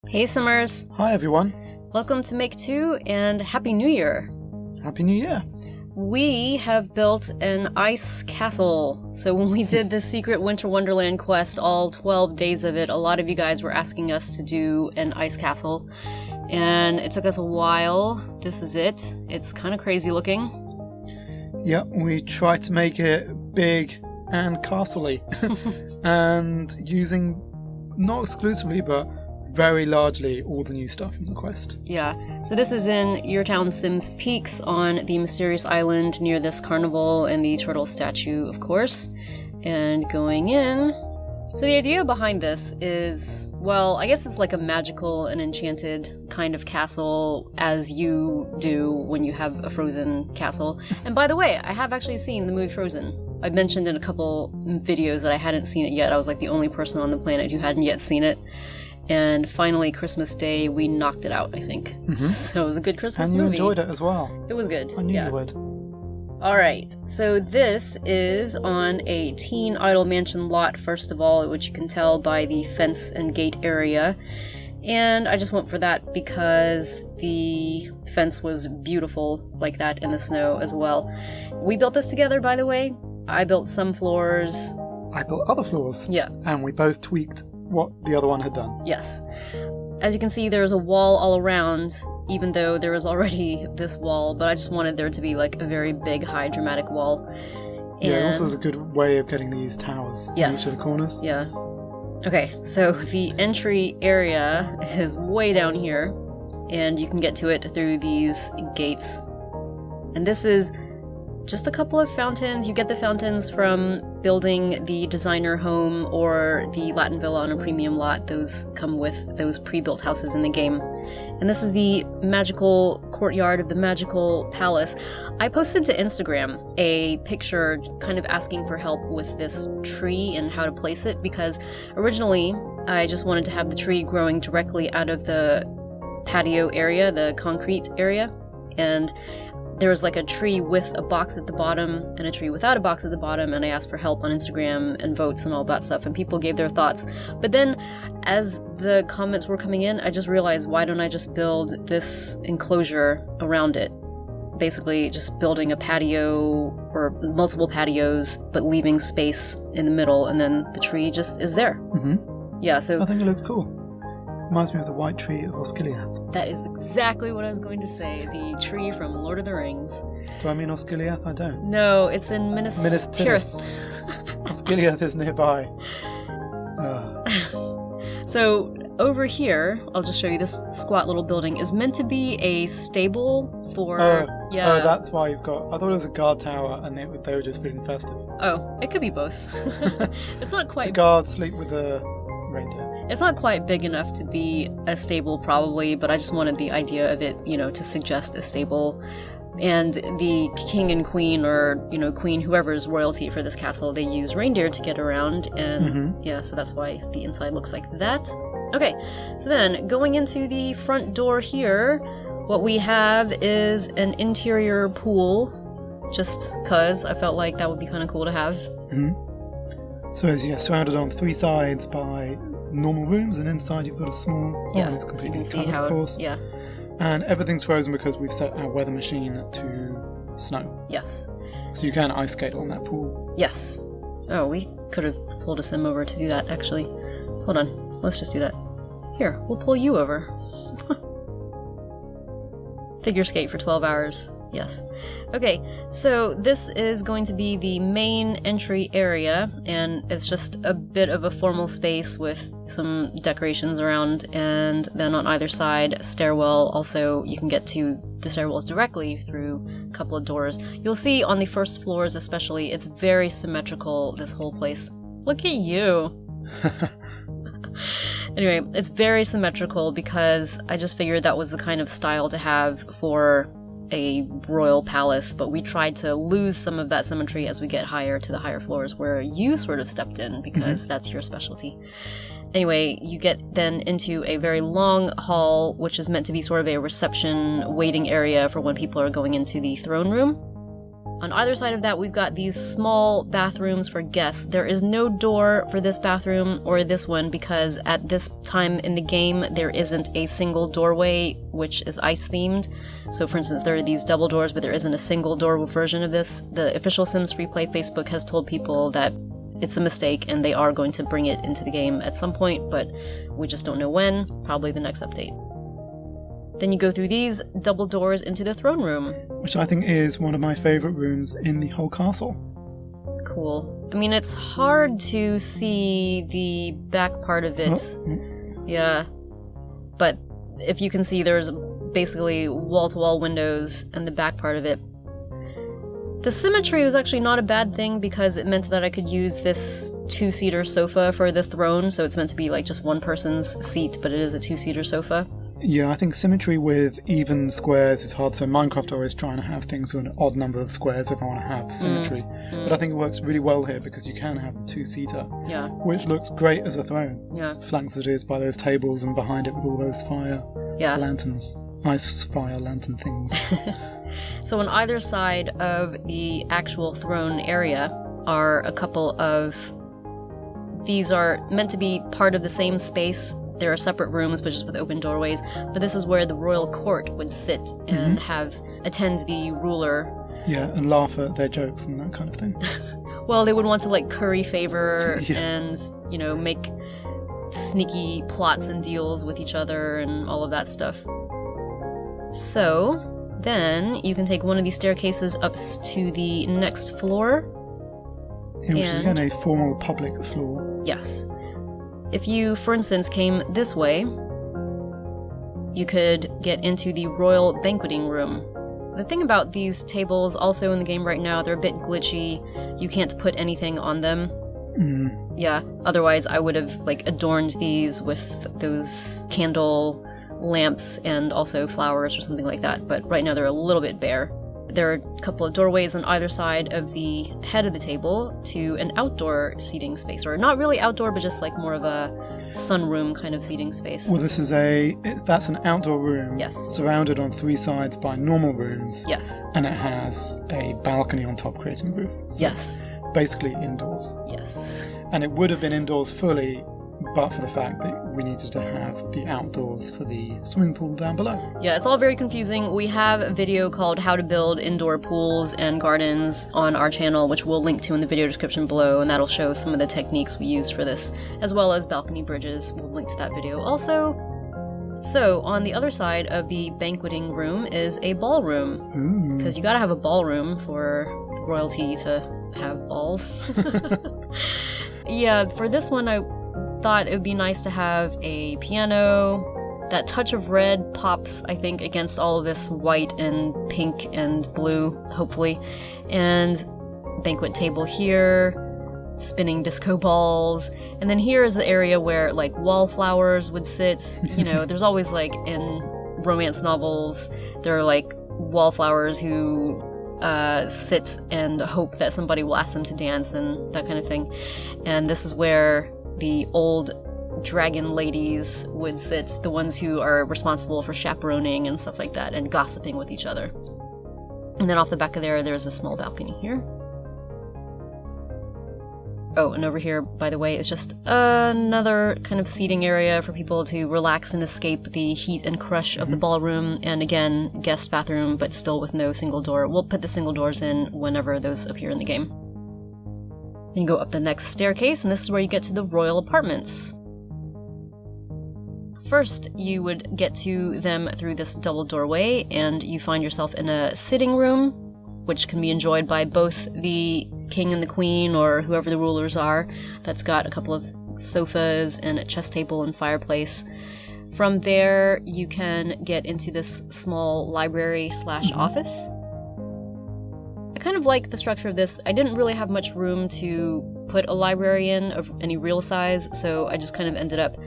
Hey Summers! Hi everyone! Welcome to Make 2 and Happy New Year! Happy New Year! We have built an ice castle. So when we did the secret Winter Wonderland quest, all 12 days of it, a lot of you guys were asking us to do an ice castle. And it took us a while. This is it. It's kind of crazy looking. Yep, we tried to make it big and castle-y. And using, not exclusively, but very largely all the new stuff from the quest. Yeah, so this is in your town Sims Peaks on the mysterious island near this carnival and the turtle statue, of course. And going in... So the idea behind this is, well, I guess it's like a magical and enchanted kind of castle as you do when you have a Frozen castle. And by the way, I have actually seen the movie Frozen. I mentioned in a couple videos that I hadn't seen it yet. I was like the only person on the planet who hadn't yet seen it. And finally, Christmas Day, we knocked it out, I think. Mm-hmm. So it was a good Christmas movie. And you enjoyed it as well. It was good. I knew you would. Alright, so this is on a Teen Idol Mansion lot, first of all, which you can tell by the fence and gate area. And I just went for that because the fence was beautiful like that in the snow as well. We built this together, by the way. I built some floors. I built other floors. Yeah. And we both tweaked what the other one had done. Yes. As you can see, there's a wall all around, even though there was already this wall, but I just wanted there to be like a very big, high, dramatic wall. And yeah, it also is a good way of getting these towers in each of the corners. Yeah. Okay, so the entry area is way down here, and you can get to it through these gates. And this is just a couple of fountains. You get the fountains from building the designer home or the Latin villa on a premium lot. Those come with those pre-built houses in the game. And this is the magical courtyard of the magical palace. I posted to Instagram a picture kind of asking for help with this tree and how to place it, because originally I just wanted to have the tree growing directly out of the patio area, the concrete area, and there was like a tree with a box at the bottom and a tree without a box at the bottom, and I asked for help on Instagram and votes and all that stuff, and people gave their thoughts. But then, as the comments were coming in, I just realized, why don't I just build this enclosure around it? Basically, just building a patio or multiple patios, but leaving space in the middle, and then the tree just is there. Mm-hmm. Yeah, so... I think it looks cool. Reminds me of the white tree of Osgiliath. That is exactly what I was going to say. The tree from Lord of the Rings. Do I mean Osgiliath? I don't. No, it's in Minas Tirith. Osgiliath is nearby. So over here, I'll just show you this squat little building, is meant to be a stable for... yeah. Oh, that's why you've got... I thought it was a guard tower and they were just feeling festive. Oh, it could be both. It's not quite... The guards sleep with the reindeer. It's not quite big enough to be a stable, probably, but I just wanted the idea of it, to suggest a stable. And the king and queen, or, queen, whoever's royalty for this castle, they use reindeer to get around, and yeah, so that's why the inside looks like that. Okay, so then, going into the front door here, what we have is an interior pool, just cause I felt like that would be kind of cool to have. Mm-hmm. So it's surrounded on three sides by normal rooms, and inside you've got a small... Yeah, and it's completely so you can see covered, of course. Yeah. And everything's frozen because we've set our weather machine to snow. Yes. So you can ice skate on that pool. Yes. Oh, we could have pulled a sim over to do that, actually. Hold on. Let's just do that. Here, we'll pull you over. Figure skate for 12 hours. Yes. Okay, so this is going to be the main entry area, and it's just a bit of a formal space with some decorations around, and then on either side, a stairwell. Also, you can get to the stairwells directly through a couple of doors. You'll see on the first floors especially, it's very symmetrical, this whole place. Look at you! Anyway, it's very symmetrical because I just figured that was the kind of style to have for a royal palace, but we tried to lose some of that symmetry as we get higher to the higher floors, where you sort of stepped in because that's your specialty. Anyway, you get then into a very long hall, which is meant to be sort of a reception waiting area for when people are going into the throne room. On either side of that, we've got these small bathrooms for guests. There is no door for this bathroom or this one because at this time in the game, there isn't a single doorway, which is ice-themed. So, for instance, there are these double doors, but there isn't a single door version of this. The official Sims FreePlay Facebook has told people that it's a mistake and they are going to bring it into the game at some point, but we just don't know when, probably the next update. Then you go through these double doors into the throne room. Which I think is one of my favourite rooms in the whole castle. Cool. I mean, it's hard to see the back part of it. Oh. Yeah. But if you can see, there's basically wall-to-wall windows and the back part of it. The symmetry was actually not a bad thing because it meant that I could use this two-seater sofa for the throne, so it's meant to be like just one person's seat, but it is a two-seater sofa. Yeah, I think symmetry with even squares is hard, so Minecraft always trying to have things with an odd number of squares if I want to have symmetry. But I think it works really well here because you can have the two-seater, which looks great as a throne. Yeah. Flanked as it is by those tables and behind it with all those fire lanterns. Ice fire lantern things. So on either side of the actual throne area are a couple of... These are meant to be part of the same space. There are separate rooms, but just with open doorways. But this is where the royal court would sit and attend the ruler. Yeah, and laugh at their jokes and that kind of thing. Well, they would want to, like, curry favor and, you know, make sneaky plots and deals with each other and all of that stuff. So, then you can take one of these staircases up to the next floor. Yeah, which is again a formal public floor. Yes. If you, for instance, came this way, you could get into the royal banqueting room. The thing about these tables also in the game right now, they're a bit glitchy. You can't put anything on them. Yeah, otherwise I would have, like, adorned these with those candle lamps and also flowers or something like that, but right now they're a little bit bare. There are a couple of doorways on either side of the head of the table to an outdoor seating space, or not really outdoor, but just like more of a sunroom kind of seating space. Well, that's an outdoor room. Yes. Surrounded on three sides by normal rooms. Yes. And it has a balcony on top creating a roof. So yes. Basically indoors. Yes. And it would have been indoors fully, but for the fact that we needed to have the outdoors for the swimming pool down below. Yeah, it's all very confusing. We have a video called How to Build Indoor Pools and Gardens on our channel, which we'll link to in the video description below, and that'll show some of the techniques we used for this, as well as balcony bridges. We'll link to that video also. So, on the other side of the banqueting room is a ballroom, because you gotta have a ballroom for royalty to have balls. Yeah, for this one I thought it would be nice to have a piano. That touch of red pops, I think, against all of this white and pink and blue, hopefully. And banquet table here, spinning disco balls. And then here is the area where, like, wallflowers would sit. You know, there's always, like, in romance novels, there are, like, wallflowers who sit and hope that somebody will ask them to dance and that kind of thing. And this is where the old dragon ladies would sit, the ones who are responsible for chaperoning and stuff like that, and gossiping with each other. And then off the back of there's a small balcony here. Oh, and over here, by the way, is just another kind of seating area for people to relax and escape the heat and crush of the ballroom, and again, guest bathroom, but still with no single door. We'll put the single doors in whenever those appear in the game. Then you go up the next staircase, and this is where you get to the royal apartments. First, you would get to them through this double doorway, and you find yourself in a sitting room, which can be enjoyed by both the king and the queen, or whoever the rulers are. That's got a couple of sofas and a chess table and fireplace. From there, you can get into this small library/office. I kind of like the structure of this. I didn't really have much room to put a library in of any real size, so I just kind of ended up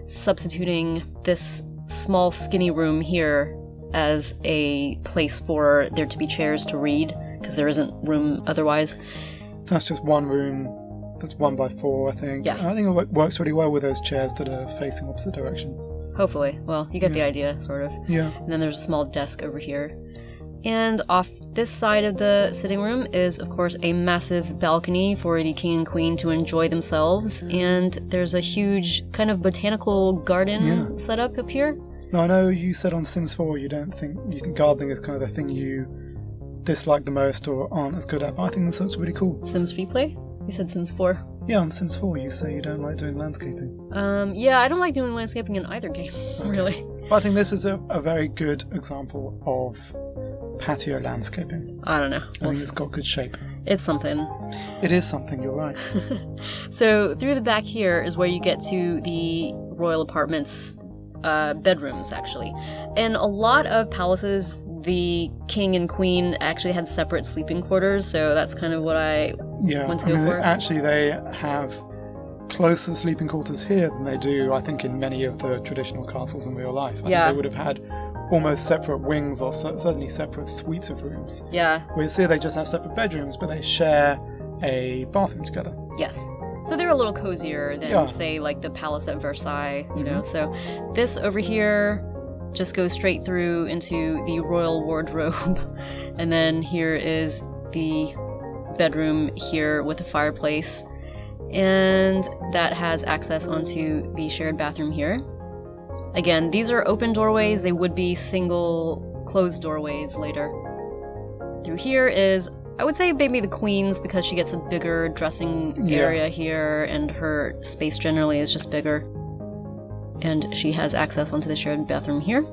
substituting this small skinny room here as a place for there to be chairs to read, because there isn't room otherwise. That's just one room. That's 1x4, I think. Yeah. I think it works really well with those chairs that are facing opposite directions. Hopefully. Well, you get the idea, sort of. Yeah. And then there's a small desk over here. And off this side of the sitting room is, of course, a massive balcony for the king and queen to enjoy themselves. And there's a huge kind of botanical garden set up here. Now, I know you said on Sims 4 you think gardening is kind of the thing you dislike the most or aren't as good at, but I think this looks really cool. Sims FreePlay? You said Sims 4. Yeah, on Sims 4 you say you don't like doing landscaping. Yeah, I don't like doing landscaping in either game, really. But I think this is a very good example of patio landscaping. I don't know. I think it's got good shape. It's something. It is something, you're right. So through the back here is where you get to the royal apartments, bedrooms actually. In a lot of palaces, the king and queen actually had separate sleeping quarters, so that's kind of what I want to go for. Actually, they have closer sleeping quarters here than they do, I think, in many of the traditional castles in real life. I think they would have had almost separate wings or certainly separate suites of rooms. Yeah. Whereas here they just have separate bedrooms, but they share a bathroom together. Yes. So they're a little cozier than, say, like the palace at Versailles, you know. So this over here just goes straight through into the royal wardrobe. And then here is the bedroom here with a fireplace. And that has access onto the shared bathroom here. Again, these are open doorways. They would be single closed doorways later. Through here is, I would say, maybe the queen's, because she gets a bigger dressing area here and her space generally is just bigger. And she has access onto the shared bathroom here.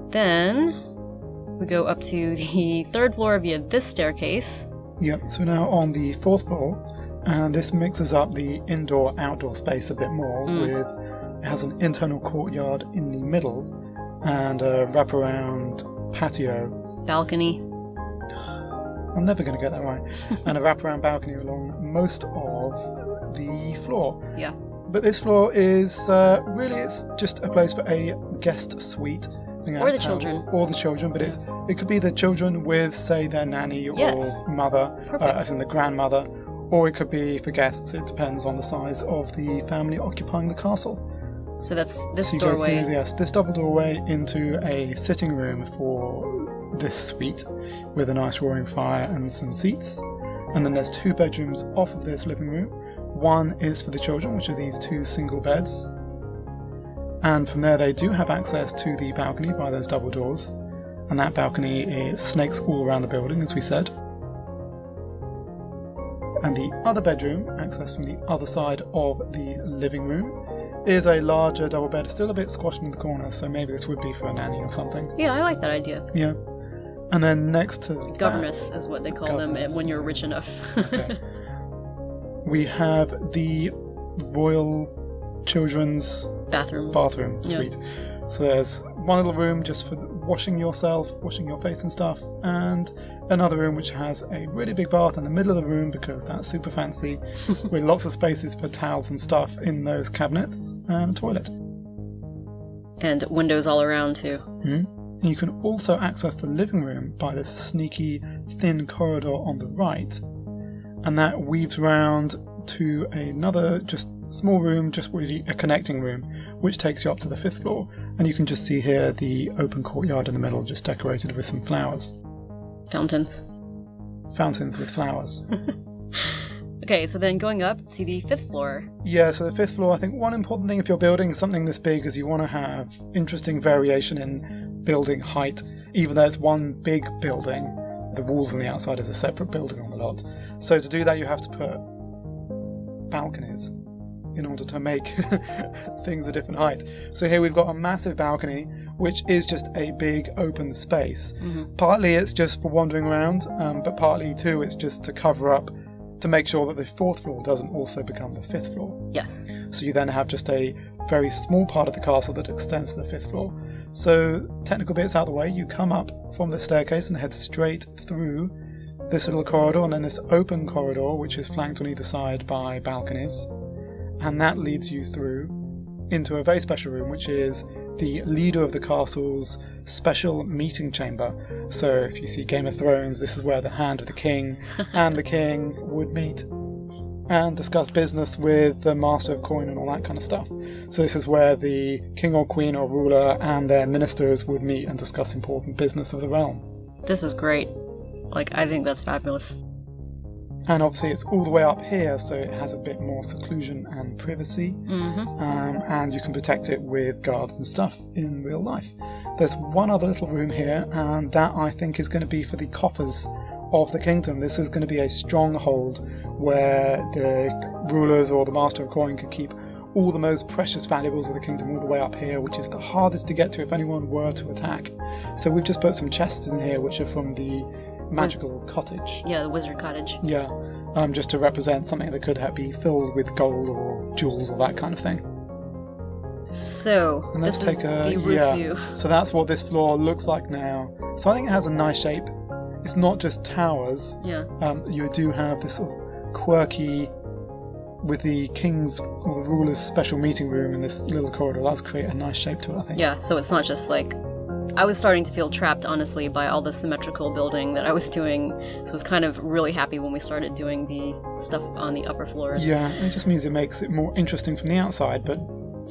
Then we go up to the 3rd floor via this staircase. Yep, so now on the 4th floor, and this mixes up the indoor-outdoor space a bit more it has an internal courtyard in the middle and a wraparound patio. Balcony. I'm never going to get that right. And a wraparound balcony along most of the floor. Yeah. But this floor is really, it's just a place for a guest suite. Or the children. Or the children, but it could be the children with, say, their nanny or mother, as in the grandmother. Or it could be for guests. It depends on the size of the family occupying the castle. So that's this doorway. This double doorway into a sitting room for this suite with a nice roaring fire and some seats. And then there's 2 bedrooms off of this living room. One is for the children, which are these 2 single beds. And from there they do have access to the balcony by those double doors. And that balcony snakes all around the building, as we said. And the other bedroom, accessed from the other side of the living room, is a larger double bed, still a bit squashed in the corner, so maybe this would be for a nanny or something. Yeah, I like that idea. Yeah. And then next to governess is what they call them when you're rich enough. Okay. We have the royal children's bathroom suite. So there's one little room just for washing yourself, washing your face and stuff, and another room which has a really big bath in the middle of the room because that's super fancy, with lots of spaces for towels and stuff in those cabinets, and a toilet. And windows all around too. Mm-hmm. You can also access the living room by this sneaky thin corridor on the right, and that weaves round to another just small room, just really a connecting room, which takes you up to the 5th floor. And you can just see here the open courtyard in the middle, just decorated with some flowers. Fountains with flowers. Okay, so then going up to the 5th floor. Yeah, so the 5th floor, I think one important thing if you're building something this big is you want to have interesting variation in building height. Even though it's one big building, the walls on the outside is a separate building on the lot. So to do that you have to put balconies in order to make things a different height. So here we've got a massive balcony, which is just a big open space. Mm-hmm. Partly it's just for wandering around, but partly too it's just to cover up, to make sure that the 4th floor doesn't also become the 5th floor. Yes. So you then have just a very small part of the castle that extends to the 5th floor. So technical bits out of the way, you come up from the staircase and head straight through this little corridor, and then this open corridor which is flanked on either side by balconies. And that leads you through into a very special room, which is the leader of the castle's special meeting chamber. So if you see Game of Thrones, this is where the Hand of the King and the King would meet. and discuss business with the master of coin and all that kind of stuff. So this is where the king or queen or ruler and their ministers would meet and discuss important business of the realm. This is great. Like, I think that's fabulous. And obviously it's all the way up here, so it has a bit more seclusion and privacy. And you can protect it with guards and stuff in real life. There's one other little room here, and that I think is going to be for the coffers of the kingdom. This is going to be a stronghold where the rulers or the master of coin could keep all the most precious valuables of the kingdom all the way up here, which is the hardest to get to if anyone were to attack. So we've just put some chests in here, which are from the magical cottage. Yeah, the wizard cottage. Yeah, just to represent something that could be filled with gold or jewels or that kind of thing. So, and this is the roof view. So that's what this floor looks like now. So I think it has a nice shape. It's not just towers. Yeah. You do have this sort of quirky, with the king's or the ruler's special meeting room in this little corridor. That's create a nice shape to it, I think. Yeah, so it's not just like... I was starting to feel trapped, honestly, by all the symmetrical building that I was doing, so I was kind of really happy when we started doing the stuff on the upper floors. Yeah, it just means it makes it more interesting from the outside, but,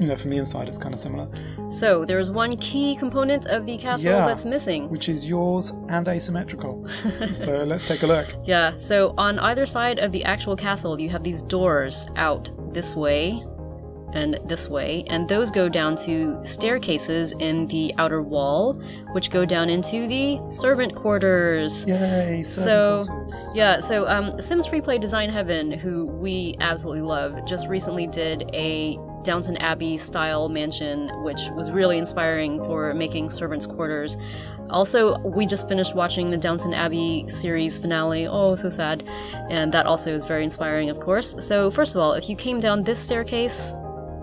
you know, from the inside it's kind of similar. So, there's one key component of the castle that's missing. Which is yours and asymmetrical. So let's take a look. Yeah, so on either side of the actual castle, you have these doors out this way, and this way, and those go down to staircases in the outer wall, which go down into the servant quarters. Yay, servant quarters. Yeah, so Sims FreePlay Design Heaven, who we absolutely love, just recently did a Downton Abbey style mansion, which was really inspiring for making servants' quarters. Also, we just finished watching the Downton Abbey series finale. Oh, so sad. And that also is very inspiring, of course. So first of all, if you came down this staircase,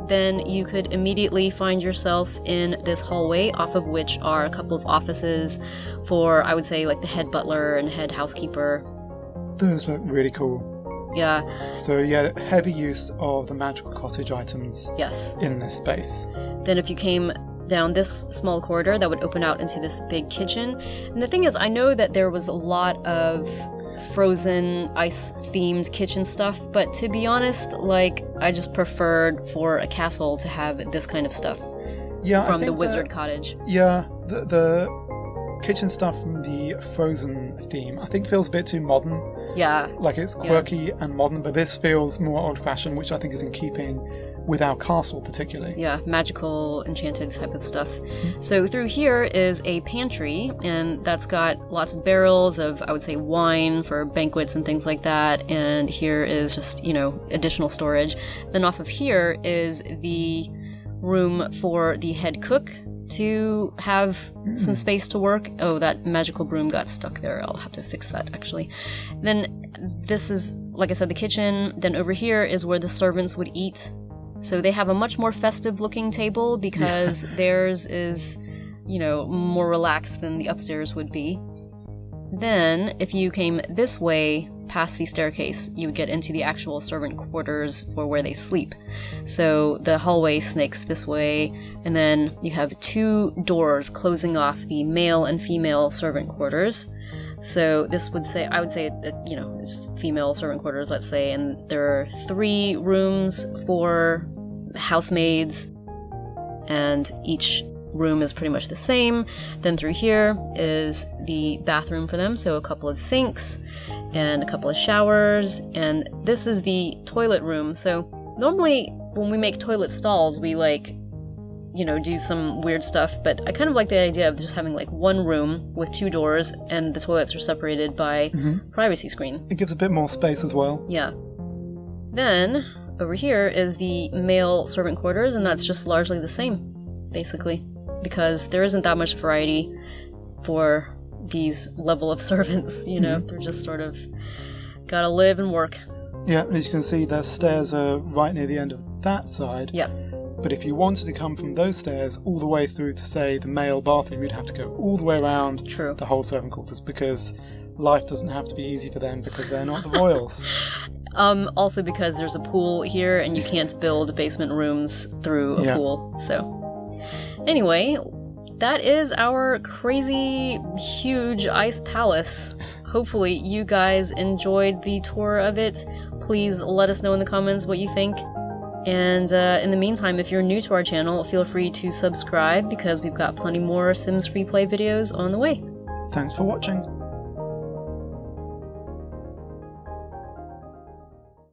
then you could immediately find yourself in this hallway, off of which are a couple of offices for, I would say, like the head butler and head housekeeper. Those look really cool. Yeah. So yeah, heavy use of the magical cottage items in this space. Then if you came down this small corridor, that would open out into this big kitchen. And the thing is, I know that there was a lot of frozen ice themed kitchen stuff, but to be honest, like, I just preferred for a castle to have this kind of stuff from the wizard cottage. Yeah, the kitchen stuff from the frozen theme I think feels a bit too modern. Yeah, like it's quirky and modern, but this feels more old-fashioned, which I think is in keeping with our castle particularly. Yeah, magical, enchanted type of stuff. So through here is a pantry, and that's got lots of barrels of, I would say, wine for banquets and things like that, and here is just, you know, additional storage. Then off of here is the room for the head cook to have some space to work. Oh, that magical broom got stuck there. I'll have to fix that, actually. Then this is, like I said, the kitchen. Then over here is where the servants would eat. So they have a much more festive looking table because theirs is, you know, more relaxed than the upstairs would be. Then, if you came this way past the staircase, you would get into the actual servant quarters for where they sleep. So the hallway snakes this way, and then you have two doors closing off the male and female servant quarters. So this would say, I would say, you know, it's female servant quarters, let's say, and there are 3 rooms for housemaids, and each room is pretty much the same. Then through here is the bathroom for them, so a couple of sinks and a couple of showers, and this is the toilet room. So normally when we make toilet stalls, we like, you know, do some weird stuff, but I kind of like the idea of just having like one room with 2 doors and the toilets are separated by privacy screen. It gives a bit more space as well. Yeah. Then over here is the male servant quarters, and that's just largely the same, basically, because there isn't that much variety for these level of servants, you know. They're just sort of gotta live and work. Yeah, and as you can see, the stairs are right near the end of that side. Yeah. But if you wanted to come from those stairs all the way through to, say, the male bathroom, you'd have to go all the way around the whole servant quarters, because life doesn't have to be easy for them because they're not the royals. Also because there's a pool here and you can't build basement rooms through a pool. So anyway, that is our crazy, huge ice palace. Hopefully you guys enjoyed the tour of it. please let us know in the comments what you think. And in the meantime, if you're new to our channel, feel free to subscribe because we've got plenty more Sims FreePlay videos on the way. Thanks for watching.